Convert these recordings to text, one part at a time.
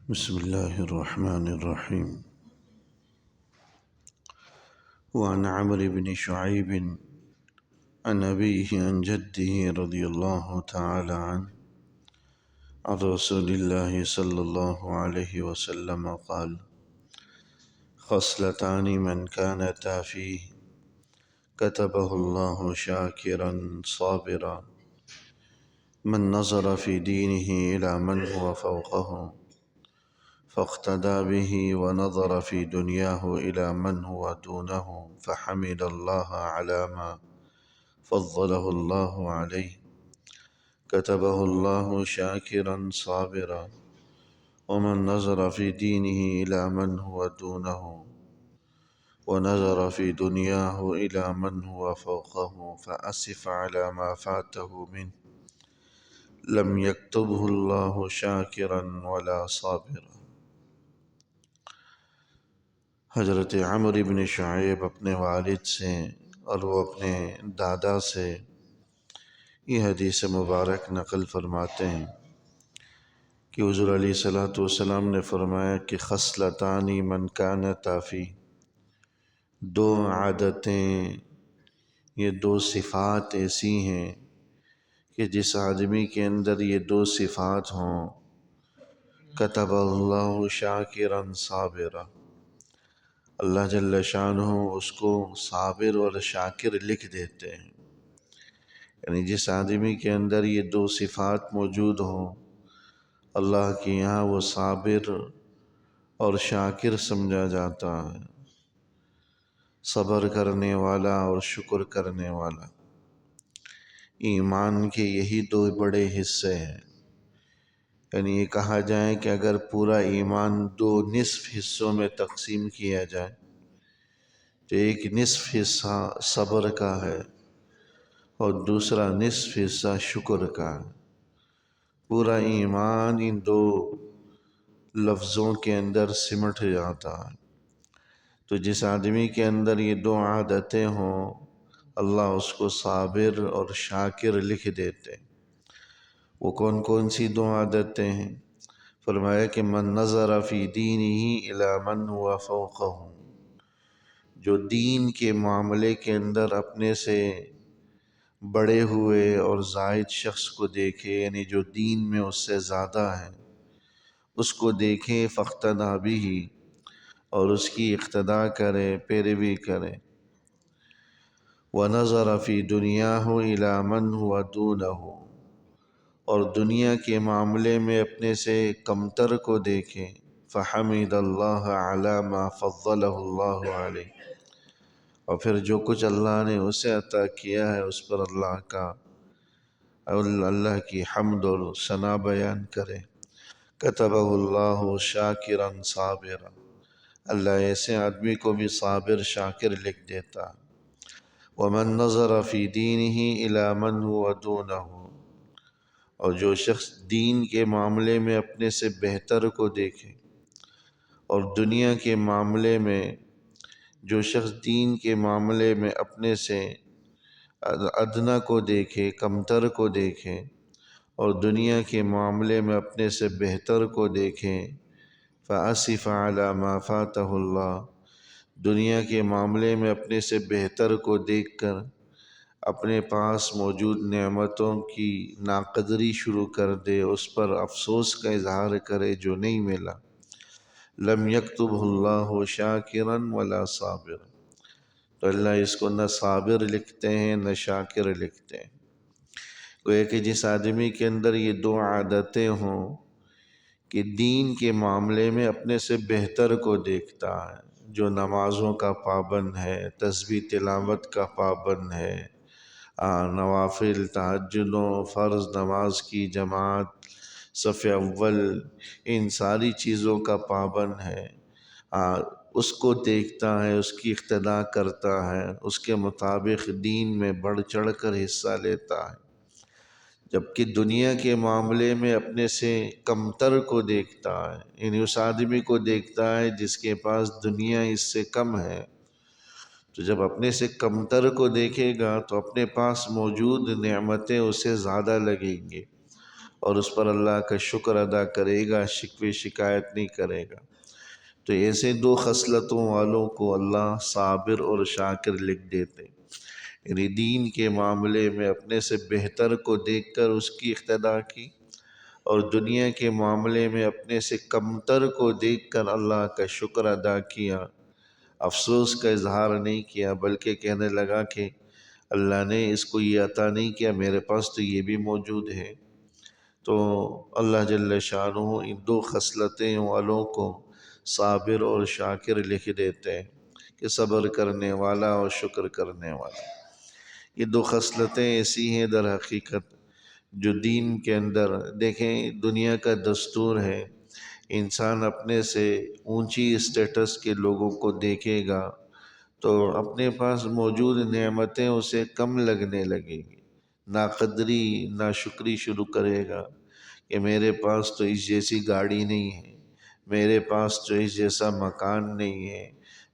بسم الله الرحمن الرحيم. وعن عمرو بن شعيب عن أبيه عن جده رضي الله تعالى عنه عن رسول الله صلى الله عليه وسلم قال: خصلتان من كانتا فيه كتبه الله شاكرا صابرا: من نظر في دينه إلى من هو فوقه فاقتدى به، ونظر في دنياه إلى من هو دونه فحمد الله على ما فضله الله عليه كتبه الله شاكرا صابرا. ومن نظر في دينه إلى من هو دونه ونظر في دنياه إلى من هو فوقه فأسف على ما فاته منه لم يكتبه الله شاكرا ولا صابرا. حضرت عمرو بن شعیب اپنے والد سے اور وہ اپنے دادا سے یہ حدیث مبارک نقل فرماتے ہیں کہ حضور علیہ الصلوۃ والسلام نے فرمایا کہ خصلتانی من کانتا فی، دو عادتیں، یہ دو صفات ایسی ہیں کہ جس آدمی کے اندر یہ دو صفات ہوں کتب اللہ شاکرا صابرا، اللہ جل شانہ اس کو صابر اور شاکر لکھ دیتے ہیں. یعنی جس آدمی کے اندر یہ دو صفات موجود ہوں اللہ کے یہاں وہ صابر اور شاکر سمجھا جاتا ہے، صبر کرنے والا اور شکر کرنے والا. ایمان کے یہی دو بڑے حصے ہیں. یعنی یہ کہا جائے کہ اگر پورا ایمان دو نصف حصوں میں تقسیم کیا جائے تو ایک نصف حصہ صبر کا ہے اور دوسرا نصف حصہ شکر کا ہے. پورا ایمان ان دو لفظوں کے اندر سمٹ جاتا ہے. تو جس آدمی کے اندر یہ دو عادتیں ہوں اللہ اس کو صابر اور شاکر لکھ دیتے. وہ کون کون سی دو عادتیں ہیں؟ فرمایا کہ من نظر فی دینہ الی من ہوا فوقہ، جو دین کے معاملے کے اندر اپنے سے بڑے ہوئے اور زائد شخص کو دیکھے، یعنی جو دین میں اس سے زیادہ ہے اس کو دیکھے، فاقتدی بہ، اور اس کی اقتداء کرے، پیروی کرے. ونظر فی دنیاہ الی من ہوا دونہ، اور دنیا کے معاملے میں اپنے سے کمتر کو دیکھے، فحمد اللہ علی ما فضلہ اللہ علیہ، اور پھر جو کچھ اللہ نے اسے عطا کیا ہے اس پر اللہ کی حمد اور ثنا بیان کرے. کتبہ اللہ شاکرا صابرا، اللہ ایسے آدمی کو بھی صابر شاکر لکھ دیتا. ومن نظر فی دینہ الی من ہوا دونہ، اور جو شخص دین کے معاملے میں اپنے سے بہتر کو دیکھے، اور دنیا کے معاملے میں جو شخص دین کے معاملے میں اپنے سے ادنا کو دیکھے، کمتر کو دیکھے، اور دنیا کے معاملے میں اپنے سے بہتر کو دیکھے، فآسف علی ما فاتہ اللہ، دنیا کے معاملے میں اپنے سے بہتر کو دیکھ کر اپنے پاس موجود نعمتوں کی ناقدری شروع کر دے، اس پر افسوس کا اظہار کرے جو نہیں ملا، لم یکتبہ اللہ شاکرا ولا صابرا، تو اللہ اس کو نہ صابر لکھتے ہیں نہ شاکر لکھتے ہیں. گویا کہ جس آدمی کے اندر یہ دو عادتیں ہوں کہ دین کے معاملے میں اپنے سے بہتر کو دیکھتا ہے، جو نمازوں کا پابند ہے، تسبیح تلاوت کا پابند ہے، نوافل، تہجدوں، فرض نماز کی جماعت، صف اول، ان ساری چیزوں کا پابند ہے، اس کو دیکھتا ہے، اس کی اقتداء کرتا ہے، اس کے مطابق دین میں بڑھ چڑھ کر حصہ لیتا ہے. جبکہ دنیا کے معاملے میں اپنے سے کمتر کو دیکھتا ہے، یعنی اس آدمی کو دیکھتا ہے جس کے پاس دنیا اس سے کم ہے. تو جب اپنے سے کمتر کو دیکھے گا تو اپنے پاس موجود نعمتیں اسے زیادہ لگیں گے، اور اس پر اللہ کا شکر ادا کرے گا، شکوے شکایت نہیں کرے گا، تو ایسے دو خصلتوں والوں کو اللہ صابر اور شاکر لکھ دیتے۔ یعنی دین کے معاملے میں اپنے سے بہتر کو دیکھ کر اس کی اقتداء کی، اور دنیا کے معاملے میں اپنے سے کمتر کو دیکھ کر اللہ کا شکر ادا کیا، افسوس کا اظہار نہیں کیا، بلکہ کہنے لگا کہ اللہ نے اس کو یہ عطا نہیں کیا، میرے پاس تو یہ بھی موجود ہے۔ تو اللہ جل شانہ ان دو خصلتیں والوں کو صابر اور شاکر لکھ دیتے ہیں کہ صبر کرنے والا اور شکر کرنے والا۔ یہ دو خصلتیں ایسی ہیں در حقیقت جو دین کے اندر، دیکھیں دنیا کا دستور ہے، انسان اپنے سے اونچی اسٹیٹس کے لوگوں کو دیکھے گا تو اپنے پاس موجود نعمتیں اسے کم لگنے لگیں گی، ناقدری ناشکری شروع کرے گا کہ میرے پاس تو اس جیسی گاڑی نہیں ہے، میرے پاس تو اس جیسا مکان نہیں ہے،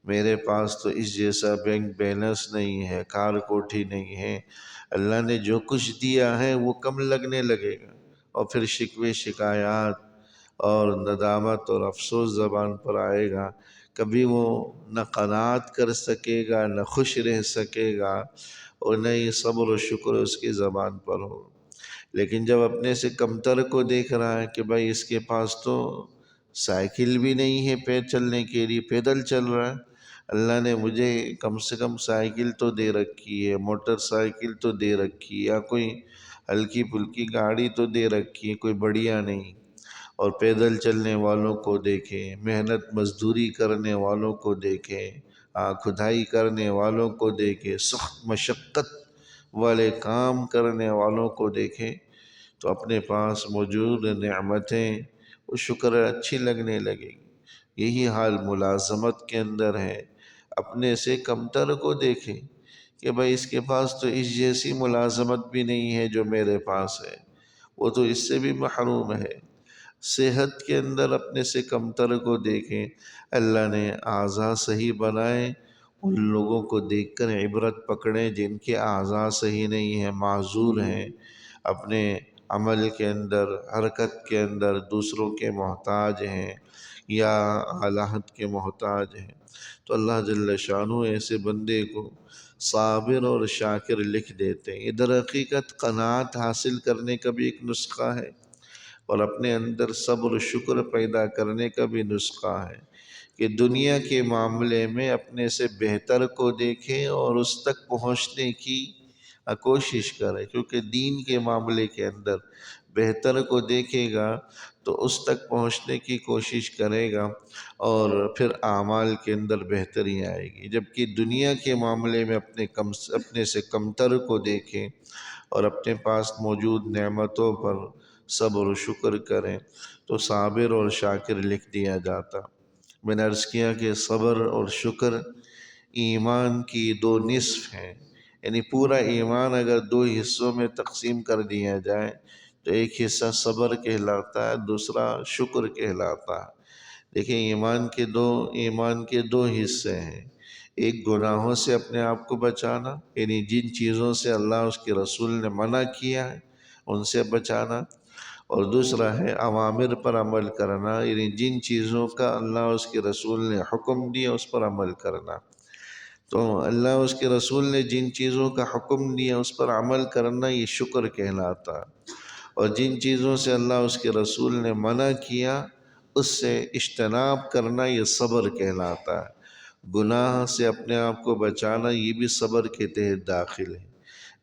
میرے پاس تو اس جیسا بینک بیلنس نہیں ہے، کار کوٹھی نہیں ہے۔ اللہ نے جو کچھ دیا ہے وہ کم لگنے لگے گا، اور پھر شکوے شکایات اور ندامت اور افسوس زبان پر آئے گا۔ کبھی وہ نہ قناعت کر سکے گا، نہ خوش رہ سکے گا، اور نہ ہی صبر و شکر اس کی زبان پر ہو۔ لیکن جب اپنے سے کمتر کو دیکھ رہا ہے کہ بھائی اس کے پاس تو سائیکل بھی نہیں ہے پیر چلنے کے لیے، پیدل چل رہا ہے، اللہ نے مجھے کم سے کم سائیکل تو دے رکھی ہے، موٹر سائیکل تو دے رکھی ہے، یا کوئی ہلکی پھلکی گاڑی تو دے رکھی ہے، کوئی بڑھیا نہیں۔ اور پیدل چلنے والوں کو دیکھیں، محنت مزدوری کرنے والوں کو دیکھیں، کھدائی کرنے والوں کو دیکھیں، سخت مشقت والے کام کرنے والوں کو دیکھیں، تو اپنے پاس موجود نعمتیں وہ شکر اچھی لگنے لگے گی۔ یہی حال ملازمت کے اندر ہے، اپنے سے کمتر کو دیکھیں کہ بھائی اس کے پاس تو اس جیسی ملازمت بھی نہیں ہے جو میرے پاس ہے، وہ تو اس سے بھی محروم ہے۔ صحت کے اندر اپنے سے کمتر کو دیکھیں، اللہ نے اعضاء صحیح بنائے، ان لوگوں کو دیکھ کر عبرت پکڑیں جن کے اعضاء صحیح نہیں ہیں، معذور ہیں، اپنے عمل کے اندر، حرکت کے اندر دوسروں کے محتاج ہیں یا آلات کے محتاج ہیں، تو اللہ جل شانہ ایسے بندے کو صابر اور شاکر لکھ دیتے ہیں۔ یہ در حقیقت قناعت حاصل کرنے کا بھی ایک نسخہ ہے، اور اپنے اندر صبر و شکر پیدا کرنے کا بھی نسخہ ہے کہ دنیا کے معاملے میں اپنے سے بہتر کو دیکھیں اور اس تک پہنچنے کی کوشش کرے، کیونکہ دین کے معاملے کے اندر بہتر کو دیکھے گا تو اس تک پہنچنے کی کوشش کرے گا، اور پھر اعمال کے اندر بہتری آئے گی۔ جبکہ دنیا کے معاملے میں اپنے سے کمتر کو دیکھیں اور اپنے پاس موجود نعمتوں پر صبر و شکر کریں تو صابر اور شاکر لکھ دیا جاتا۔ میں نے عرض کیا کہ صبر اور شکر ایمان کی دو نصف ہیں، یعنی پورا ایمان اگر دو حصوں میں تقسیم کر دیا جائے تو ایک حصہ صبر کہلاتا ہے، دوسرا شکر کہلاتا ہے۔ دیکھیں ایمان کے دو حصے ہیں، ایک گناہوں سے اپنے آپ کو بچانا، یعنی جن چیزوں سے اللہ اس کے رسول نے منع کیا ہے ان سے بچانا، اور دوسرا ہے اوامر پر عمل کرنا، یعنی جن چیزوں کا اللہ اس کے رسول نے حکم دیا اس پر عمل کرنا۔ تو اللہ اس کے رسول نے جن چیزوں کا حکم دیا اس پر عمل کرنا یہ شکر کہلاتا، اور جن چیزوں سے اللہ اس کے رسول نے منع کیا اس سے اجتناب کرنا یہ صبر کہلاتا ہے۔ گناہ سے اپنے آپ کو بچانا یہ بھی صبر کے تحت داخل ہے،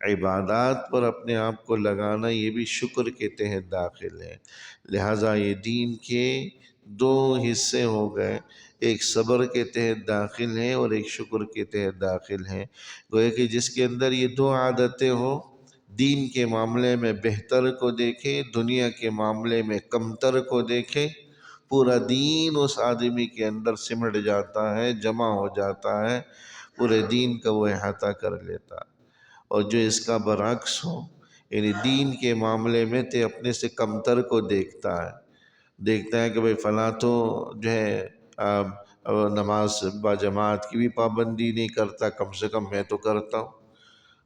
عبادات پر اپنے آپ کو لگانا یہ بھی شکر کے تحت داخل ہے۔ لہٰذا یہ دین کے دو حصے ہو گئے، ایک صبر کے تحت داخل ہے اور ایک شکر کے تحت داخل ہے۔ گویا کہ جس کے اندر یہ دو عادتیں ہوں، دین کے معاملے میں بہتر کو دیکھے، دنیا کے معاملے میں کمتر کو دیکھے، پورا دین اس آدمی کے اندر سمٹ جاتا ہے، جمع ہو جاتا ہے، پورے دین کا وہ احاطہ کر لیتا ہے۔ اور جو اس کا برعکس ہو، یعنی دین کے معاملے میں تے اپنے سے کمتر کو دیکھتا ہے کہ بھئی فلاں تو جو ہے نماز با جماعت کی بھی پابندی نہیں کرتا، کم سے کم میں تو کرتا ہوں،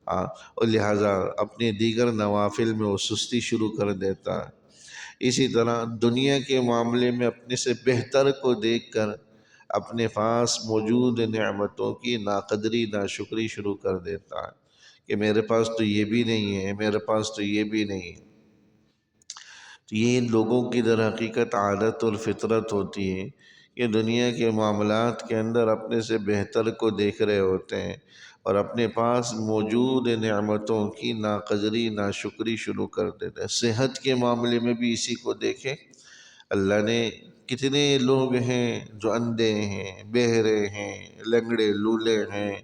اور لہٰذا اپنے دیگر نوافل میں وہ سستی شروع کر دیتا ہے۔ اسی طرح دنیا کے معاملے میں اپنے سے بہتر کو دیکھ کر اپنے پاس موجود نعمتوں کی ناقدری ناشکری شروع کر دیتا ہے کہ میرے پاس تو یہ بھی نہیں ہے، میرے پاس تو یہ بھی نہیں ہے۔ تو یہ ان لوگوں کی در حقیقت عادت اور فطرت ہوتی ہے کہ دنیا کے معاملات کے اندر اپنے سے بہتر کو دیکھ رہے ہوتے ہیں اور اپنے پاس موجود نعمتوں کی ناقدری ناشکری شروع کر دیتے ہیں۔ صحت کے معاملے میں بھی اسی کو دیکھیں، اللہ نے کتنے لوگ ہیں جو اندھے ہیں، بہرے ہیں، لنگڑے لولے ہیں،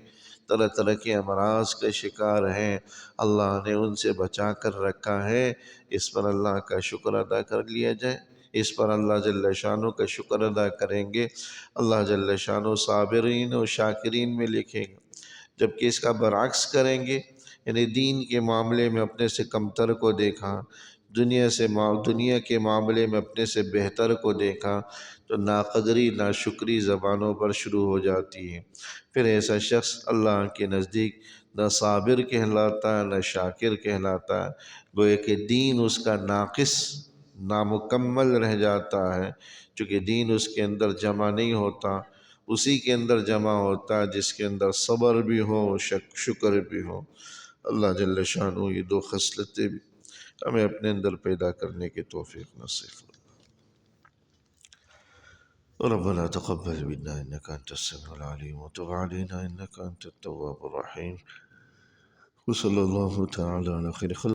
طرح طرح کے امراض کا شکار ہیں، اللہ نے ان سے بچا کر رکھا ہے۔ اس پر اللہ کا شکر ادا کر لیا جائے، اس پر اللہ جل شانہ کا شکر ادا کریں گے، اللہ جل شانہ صابرین و شاکرین میں لکھیں گے۔ جبکہ اس کا برعکس کریں گے، یعنی دین کے معاملے میں اپنے سے کمتر کو دیکھا، دنیا کے معاملے میں اپنے سے بہتر کو دیکھا، تو ناقدری ناشکری زبانوں پر شروع ہو جاتی ہے۔ پھر ایسا شخص اللہ کے نزدیک نہ صابر کہلاتا نہ شاکر کہلاتا، گویا کہ دین اس کا ناقص نامکمل رہ جاتا ہے، چونکہ دین اس کے اندر جمع نہیں ہوتا، اسی کے اندر جمع ہوتا ہے جس کے اندر صبر بھی ہو، شکر بھی ہو۔ اللہ جل شانہ یہ دو خصلتیں بھی ہمیں اپنے اندر پیدا کرنے کی توفیق نصیب فرمائے۔ ربنا تقبل منا إنك أنت السميع العليم وتب علينا إنك أنت التواب الرحيم وصلى الله تعالى على خير خلق